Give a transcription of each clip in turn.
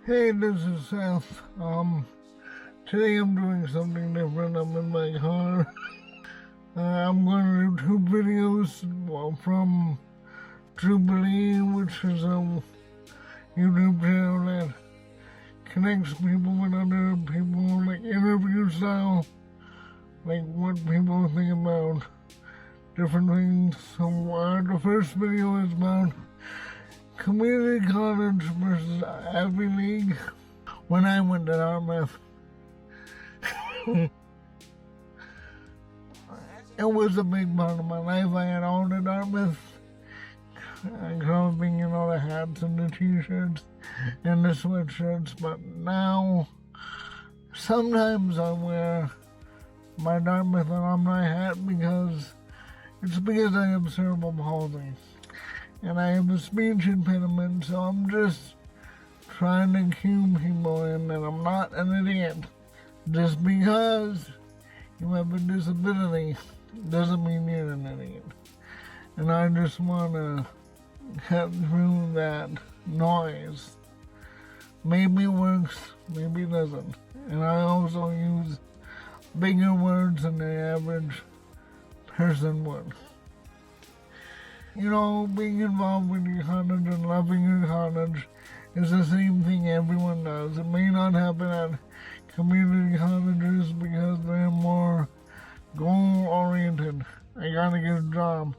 Hey, this is Seth. Today I'm doing something different. I'm in my car. I'm going to do two videos from Jubilee, which is a YouTube channel that connects people with other people, like interview style, like what people think about different things. So the first video is about community college versus Ivy League. When I went to Dartmouth, it was a big part of my life. I had all the Dartmouth clothing, the hats and the t-shirts and the sweatshirts, but now sometimes I wear my Dartmouth alumni hat because I have cerebral palsy. And I have a speech impediment, so I'm just trying to cue people in that I'm not an idiot. Just because you have a disability doesn't mean you're an idiot. And I just want to cut through that noise. Maybe it works, maybe it doesn't. And I also use bigger words than the average person would. Being involved with your college and loving your college is the same thing everyone does. It may not happen at community colleges because they're more goal-oriented. I gotta get a job.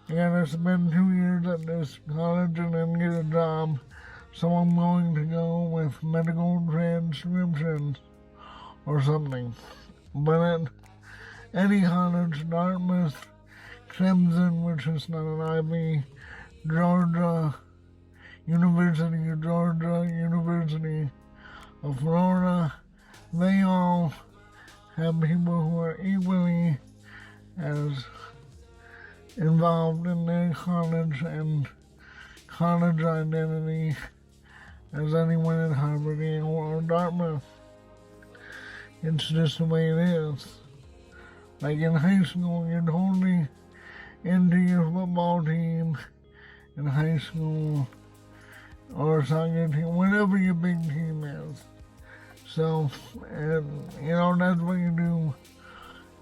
I gotta spend 2 years at this college and then get a job. So I'm going to go with medical transcriptions or something. But at any college, Dartmouth, Clemson, which is not an Ivy, Georgia, University of Georgia, University of Florida, they all have people who are equally as involved in their college and college identity as anyone at Harvard, Yale, or Dartmouth. It's just the way it is. Like in high school, you're totally into your football team in high school or soccer team, whatever your big team is. So, that's what you do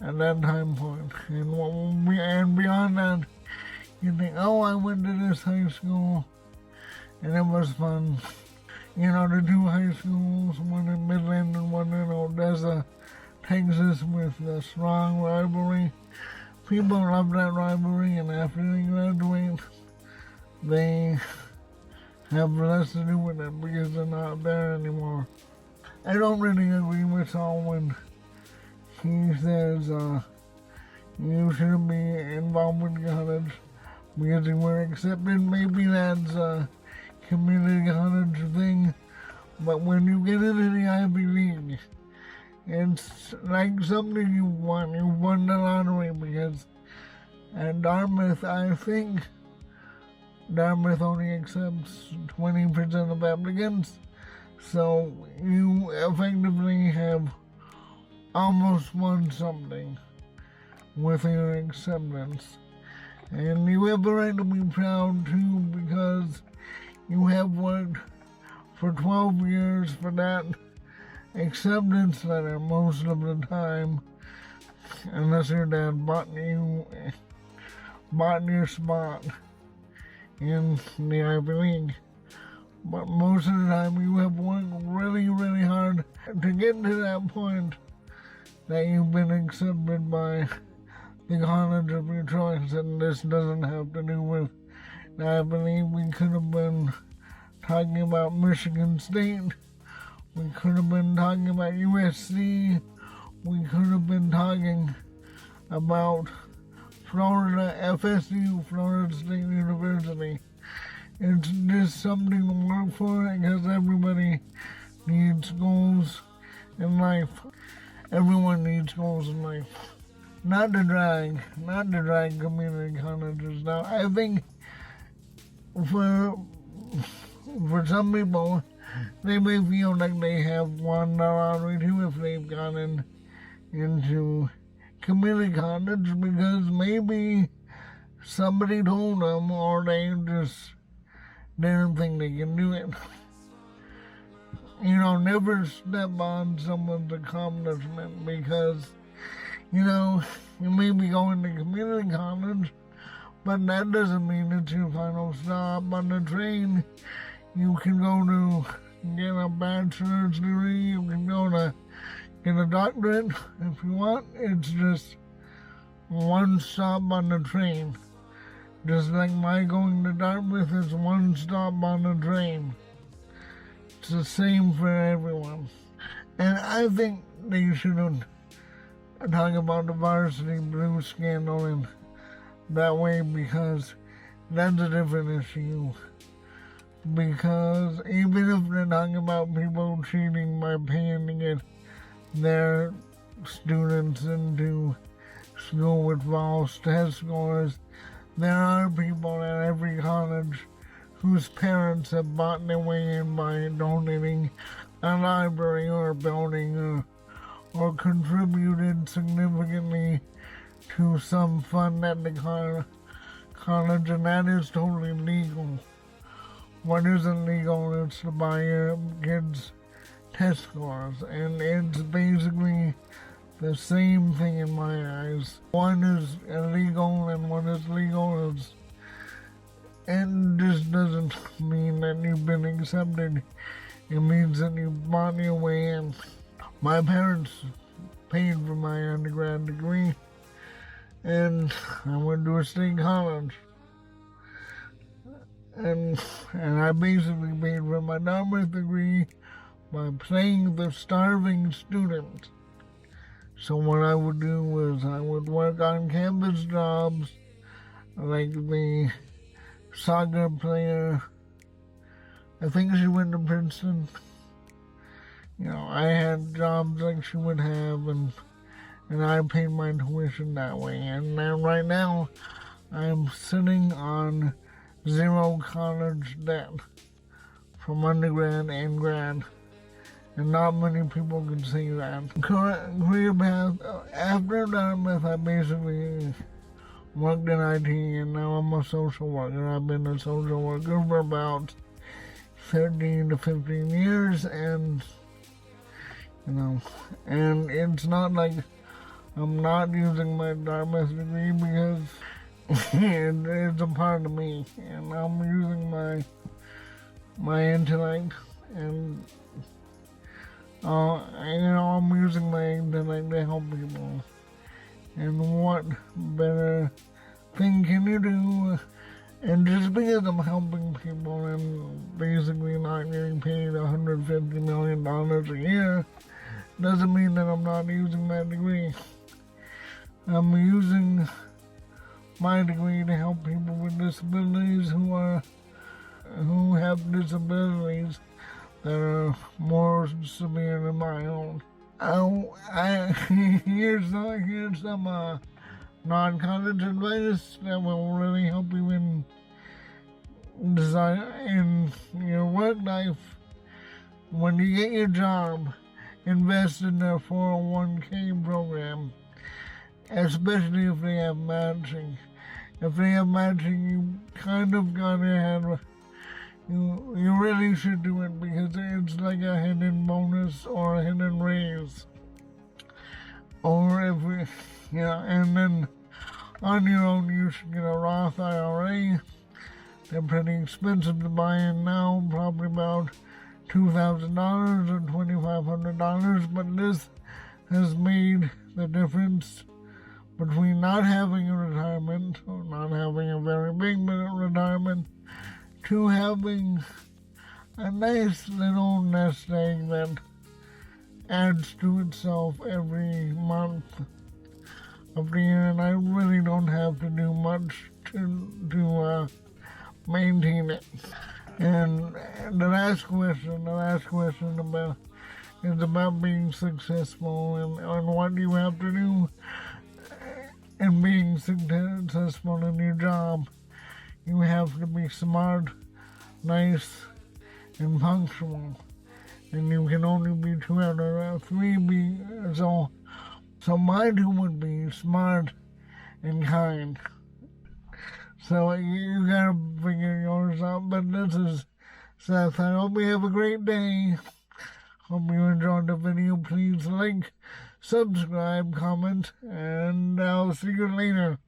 at that time point. And beyond that, you think, oh, I went to this high school and it was fun. The two high schools, one in Midland and one in Odessa, Texas, with a strong rivalry. People love that rivalry, and after they graduate, they have less to do with it because they're not there anymore. I don't really agree with Saul when he says you shouldn't be involved with college because you were accepted. Maybe that's a community college thing, but when you get into the Ivy League, it's like something you won. You won the lottery because at Dartmouth, I think Dartmouth only accepts 20% of applicants. So you effectively have almost won something with your acceptance. And you have a right to be proud too because you have worked for 12 years for that acceptance letter most of the time, unless your dad bought your spot in the Ivy League. But most of the time you have worked really, really hard to get to that point that you've been accepted by the college of your choice, and this doesn't have to do with the Ivy League. We could have been talking about Michigan State. We could have been talking about USC. We could have been talking about Florida, FSU, Florida State University. It's just something to work for because everybody needs goals in life. Everyone needs goals in life. Not to drag community colleges down. I think for some people, they may feel like they have won the lottery too if they've gotten into community college because maybe somebody told them or they just didn't think they can do it. never step on someone's accomplishment because, you may be going to community college, but that doesn't mean it's your final stop on the train. You can go to get a bachelor's degree, you can go to get a doctorate if you want. It's just one stop on the train. Just like my going to Dartmouth is one stop on the train. It's the same for everyone. And I think they shouldn't talk about the varsity blues scandal in that way because that's a different issue. Because even if they're talking about people cheating by paying to get their students into school with false test scores, there are people at every college whose parents have bought their way in by donating a library or a building or contributed significantly to some fund at the college, and that is totally legal. What isn't legal is to buy your kids' test scores, and it's basically the same thing in my eyes. One is illegal and one is legal. It just doesn't mean that you've been accepted. It means that you bought your way in. My parents paid for my undergrad degree, and I went to a state college. And I basically paid for my Dartmouth degree by paying the starving students. So what I would do was I would work on campus jobs, like the soccer player. I think she went to Princeton. I had jobs like she would have, and I paid my tuition that way. And then right now, I'm sitting on zero college debt from undergrad and grad. And not many people can say that. Career path, after Dartmouth, I basically worked in IT, and now I'm a social worker. I've been a social worker for about 13 to 15 years, and it's not like I'm not using my Dartmouth degree because it's a part of me, and I'm using my intellect, and I'm using my intellect to help people. And what better thing can you do? And just because I'm helping people and basically not getting paid $150 million a year doesn't mean that I'm not using my degree. I'm using my degree to help people with disabilities who have disabilities that are more severe than my own. Here's some non-college advice that will really help you in your work life. When you get your job, invest in their 401k program, especially if they have matching. If they have matching, you kind of gotta have. You really should do it because it's like a hidden bonus or a hidden raise. Or and then on your own you should get a Roth IRA. They're pretty expensive to buy in now, probably about $2,000 or $2,500, but this has made the difference between not having a retirement, or not having a very big retirement, to having a nice little nest egg that adds to itself every month of the year, and I really don't have to do much to maintain it. And the last question is about being successful and what you have to do in being successful in your job. You have to be smart, nice, and punctual. And you can only be 2 out of 3. So my 2 would be smart and kind. So you gotta figure yours out. But this is Seth. I hope you have a great day. Hope you enjoyed the video. Please like, subscribe, comment, and I'll see you later.